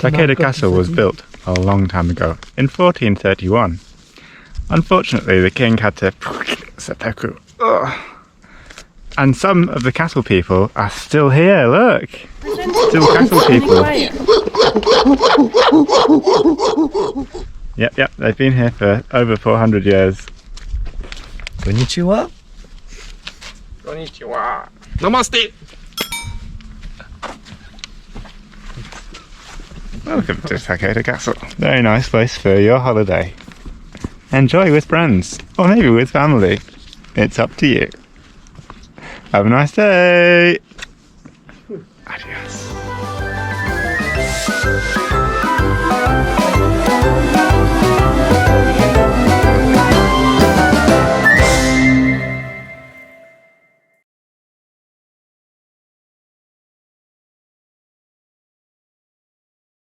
Takeda Castle was built a long time ago, in 1431. Unfortunately, the king had to seppuku. And some of the castle people are still here, look! Still castle people. Yep, they've been here for over 400 years. Konnichiwa. Konnichiwa. Namaste. Welcome to Takeda Castle. Very nice place for your holiday. Enjoy with friends, or maybe with family. It's up to you. Have a nice day. Adios.